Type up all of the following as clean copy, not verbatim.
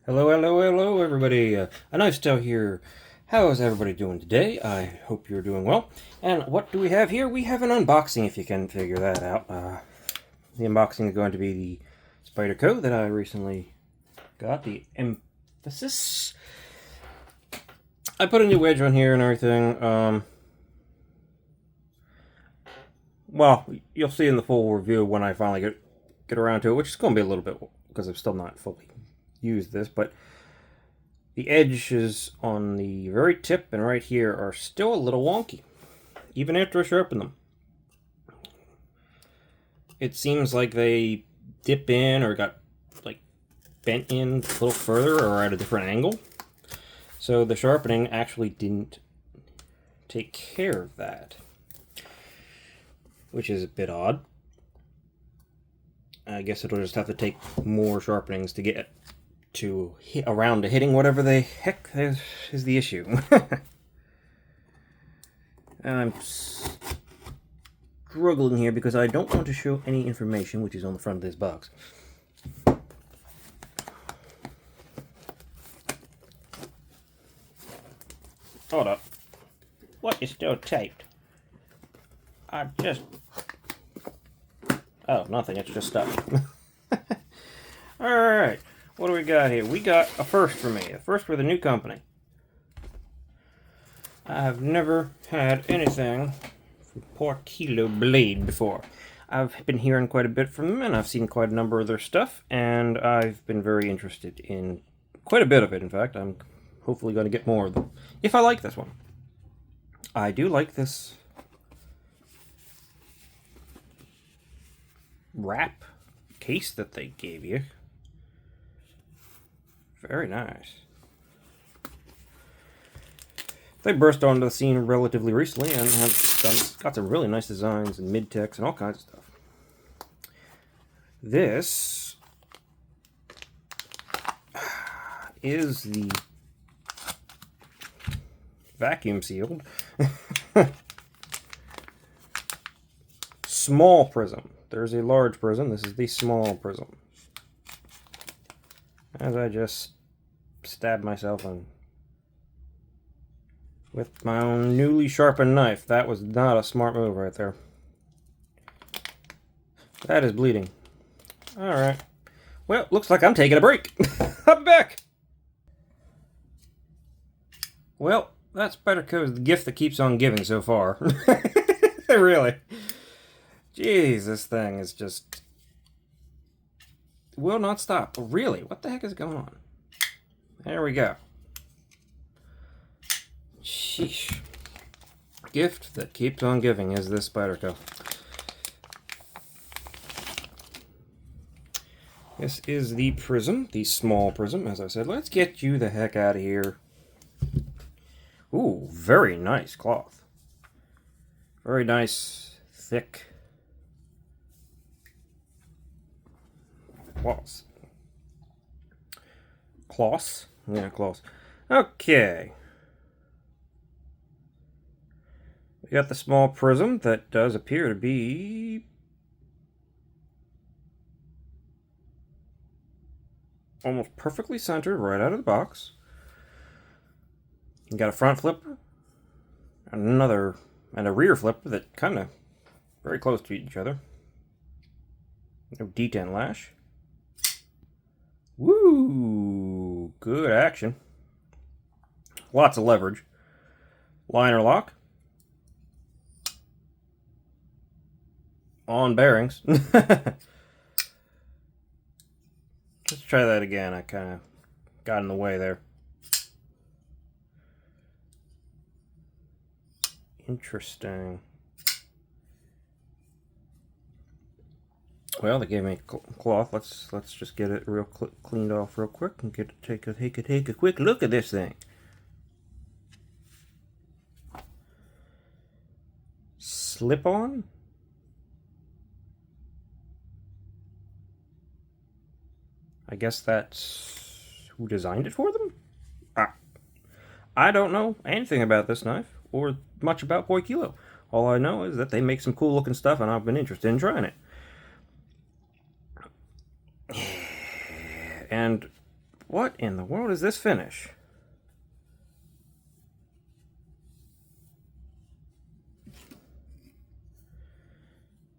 Hello, hello, hello, everybody. A nice Stow here. How is everybody doing today? I hope you're doing well. And what do we have here? We have an unboxing, if you can figure that out. The unboxing is going to be the Spyderco that I recently got, the Emphasis. I put a new wedge on here and everything. Well, you'll see in the full review when I finally get around to it, which is going to be a little bit, because I'm still not fully used this, but the edges on the very tip and right here are still a little wonky, even after I sharpen them. It seems like they dip in or got like bent in a little further or at a different angle. So the sharpening actually didn't take care of that, which is a bit odd. I guess it'll just have to take more sharpenings to get around to hitting whatever the heck is the issue. I'm struggling here because I don't want to show any information which is on the front of this box. Hold up. What is still taped? Oh, nothing. It's just stuff. Alright. What do we got here? We got a first for me. A first for the new company. I've never had anything from Poikilo Blade before. I've been hearing quite a bit from them, and I've seen quite a number of their stuff, and I've been very interested in quite a bit of it. In fact, I'm hopefully going to get more of them, if I like this one. I do like this wrap case that they gave you. Very nice. They burst onto the scene relatively recently and have got some really nice designs and mid-techs and all kinds of stuff. This is the vacuum sealed small prism. There's a large prism. This is the small prism. As I just stabbed myself in with my own newly sharpened knife. That was not a smart move right there. That is bleeding. Alright. Well, looks like I'm taking a break. I'm back! Well, that's Spyderco's the gift that keeps on giving so far. Really. Jeez, this thing is just will not stop. Really? What the heck is going on? There we go. Sheesh. Gift that keeps on giving is this Spyderco. This is the Prism, the small Prism, as I said. Let's get you the heck out of here. Ooh, very nice cloth. Very nice, thick cloth. Cloth? Yeah, cloth. Okay. We got the small prism that does appear to be almost perfectly centered right out of the box. You got a front flipper, and a rear flipper that kind of very close to each other. No D10 lash. Woo! Good action. Lots of leverage. Liner lock. On bearings. Let's try that again. I kind of got in the way there. Interesting. Well, they gave me cloth. Let's just get it real cleaned off real quick and take a quick look at this thing. Slip on. I guess that's who designed it for them? I don't know anything about this knife or much about Poikilo. All I know is that they make some cool looking stuff and I've been interested in trying it. And What in the world is this finish?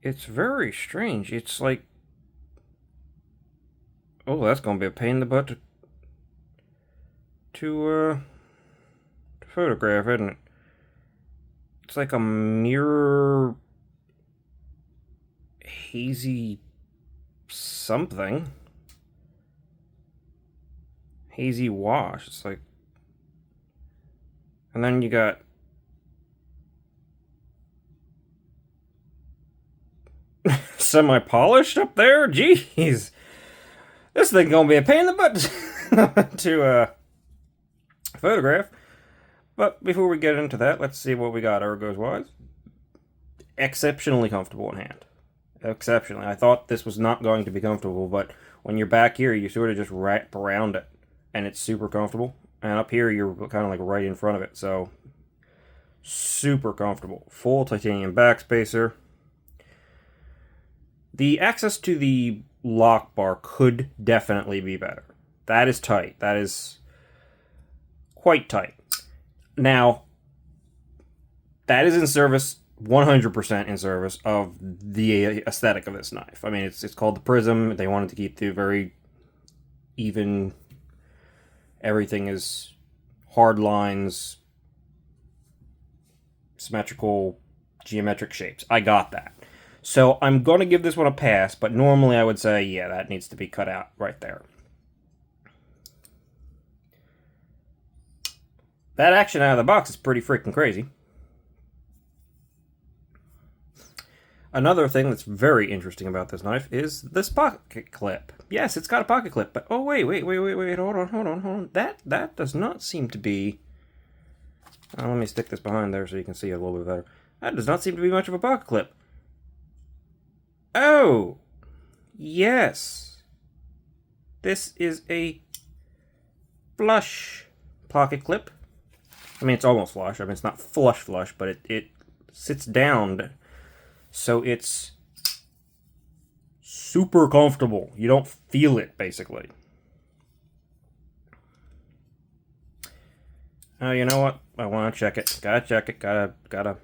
It's very strange. It's like... Oh, that's going to be a pain in the butt to photograph, isn't it? It's like a mirror... hazy... something. Hazy wash. It's like... And then you got... semi-polished up there? Jeez. This thing gonna be a pain in the butt to photograph. But before we get into that, let's see what we got ergos-wise. Exceptionally comfortable in hand. Exceptionally. I thought this was not going to be comfortable, but when you're back here, you sort of just wrap around it, and it's super comfortable. And up here, you're kind of like right in front of it, so super comfortable. Full titanium backspacer. The access to the lock bar could definitely be better. That is tight. That is quite tight. Now, that is in service, 100% in service of the aesthetic of this knife. I mean, it's called the Prism. They wanted to keep the very even, everything is hard lines, symmetrical, geometric shapes. I got that. So I'm going to give this one a pass, but normally I would say, yeah, that needs to be cut out right there. That action out of the box is pretty freaking crazy. Another thing that's very interesting about this knife is this pocket clip. Yes, it's got a pocket clip, but oh, wait, hold on. That does not seem to be... let me stick this behind there so you can see it a little bit better. That does not seem to be much of a pocket clip. Oh, yes. This is a flush pocket clip. I mean, it's almost flush. I mean, it's not flush, but it sits down, so it's super comfortable. You don't feel it, basically. Oh, you know what? I want to check it. Gotta check it. Gotta...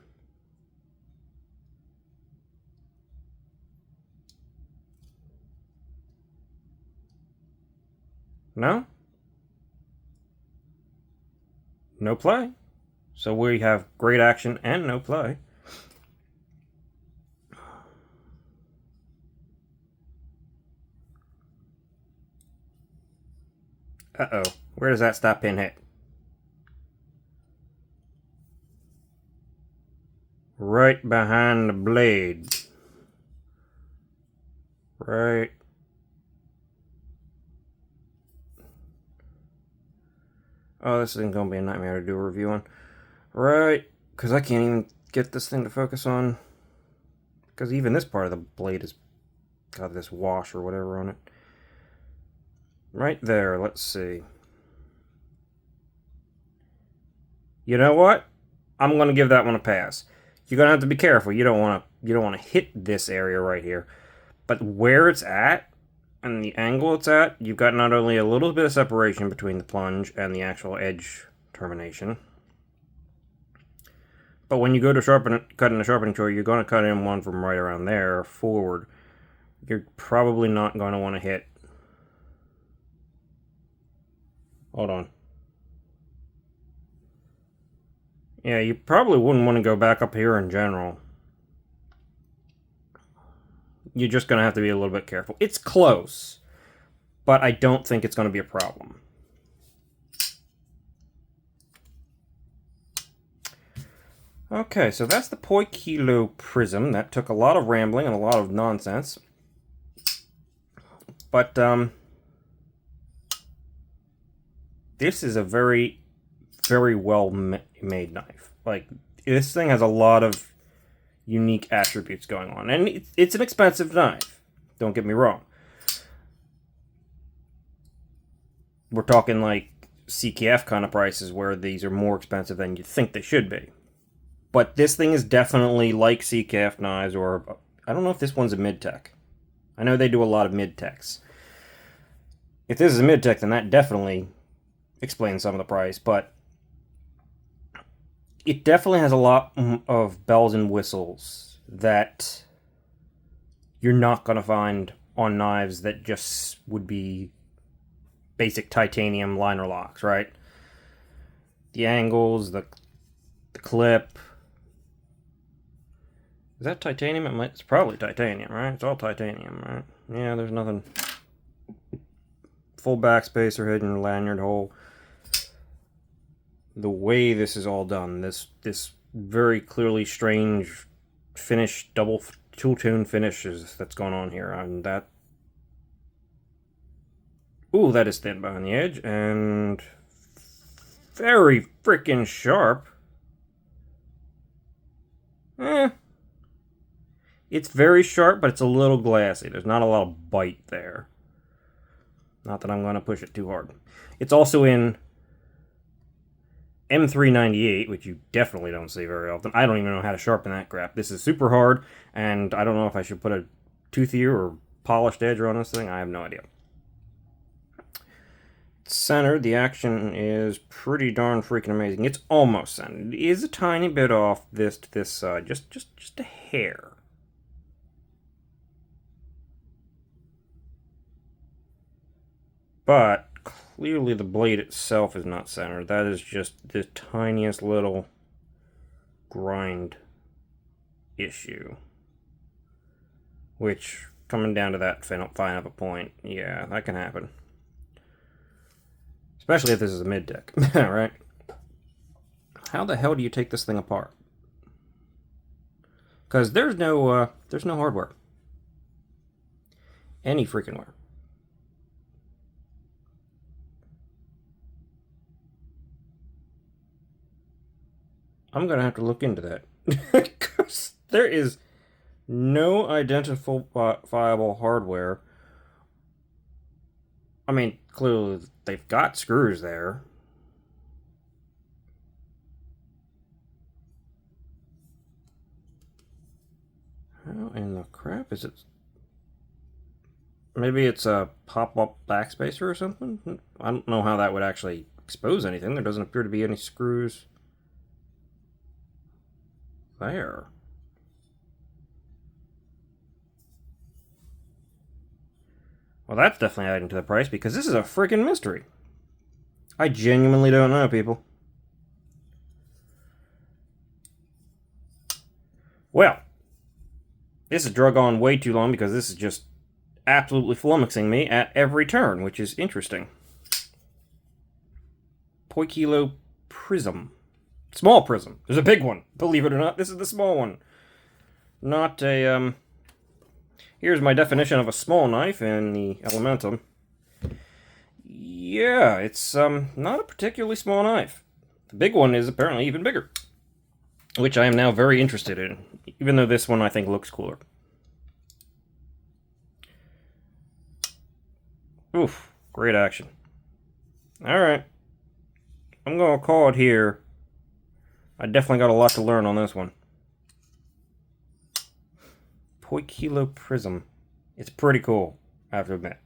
No? No play. So we have great action and no play. Uh-oh. Where does that stop pin hit? Right behind the blade. Right. Oh, this isn't going to be a nightmare to do a review on. Right. Because I can't even get this thing to focus on. Because even this part of the blade has got this wash or whatever on it. Right there. Let's see. You know what? I'm going to give that one a pass. You're going to have to be careful. You don't want to hit this area right here. But where it's at, and the angle it's at, you've got not only a little bit of separation between the plunge and the actual edge termination, but when you go to cut in a sharpening tool, you're going to cut in one from right around there forward. You're probably not going to want to hit... Hold on. Yeah, you probably wouldn't want to go back up here in general. You're just going to have to be a little bit careful. It's close, but I don't think it's going to be a problem. Okay, so that's the Poikilo Prism. That took a lot of rambling and a lot of nonsense. But this is a very, very well made knife. Like, this thing has a lot of unique attributes going on. And it's an expensive knife. Don't get me wrong. We're talking like CKF kind of prices where these are more expensive than you think they should be. But this thing is definitely like CKF knives, or I don't know if this one's a mid-tech. I know they do a lot of mid-techs. If this is a mid-tech, then that definitely explains some of the price, but it definitely has a lot of bells and whistles that you're not going to find on knives that just would be basic titanium liner locks, right? The angles, the clip. Is that titanium? It's probably titanium, right? It's all titanium, right? Yeah, there's nothing. Full backspacer, hidden lanyard hole. The way this is all done, this very clearly strange finish, double tool tune finishes that's going on here, and that. Ooh, that is thin behind the edge and very freaking sharp. It's very sharp, but it's a little glassy. There's not a lot of bite there. Not that I'm going to push it too hard. It's also in M398, which you definitely don't see very often. I don't even know how to sharpen that crap. This is super hard, and I don't know if I should put a toothier or polished edge on this thing. I have no idea. Centered, the action is pretty darn freaking amazing. It's almost centered. It is a tiny bit off this to this side, just a hair. But clearly the blade itself is not centered. That is just the tiniest little grind issue. Which, coming down to that fine of a point, yeah, that can happen. Especially if this is a mid-tech, right? How the hell do you take this thing apart? Because there's no hardware. Any freaking where. I'm going to have to look into that. Because there is no identifiable hardware. I mean, clearly they've got screws there. How in the crap is it? Maybe it's a pop-up backspacer or something? I don't know how that would actually expose anything. There doesn't appear to be any screws there. Well, that's definitely adding to the price because this is a freaking mystery. I genuinely don't know, people. Well, this has drug on way too long because this is just absolutely flummoxing me at every turn, which is interesting. Poikilo Prism. Small prism. There's a big one. Believe it or not, this is the small one. Not a, Here's my definition of a small knife in the Elementum. Yeah, it's, not a particularly small knife. The big one is apparently even bigger. Which I am now very interested in. Even though this one I think looks cooler. Oof, great action. Alright. I'm gonna call it here. I definitely got a lot to learn on this one. Poikilo Prism. It's pretty cool, I have to admit.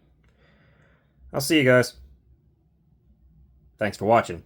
I'll see you guys. Thanks for watching.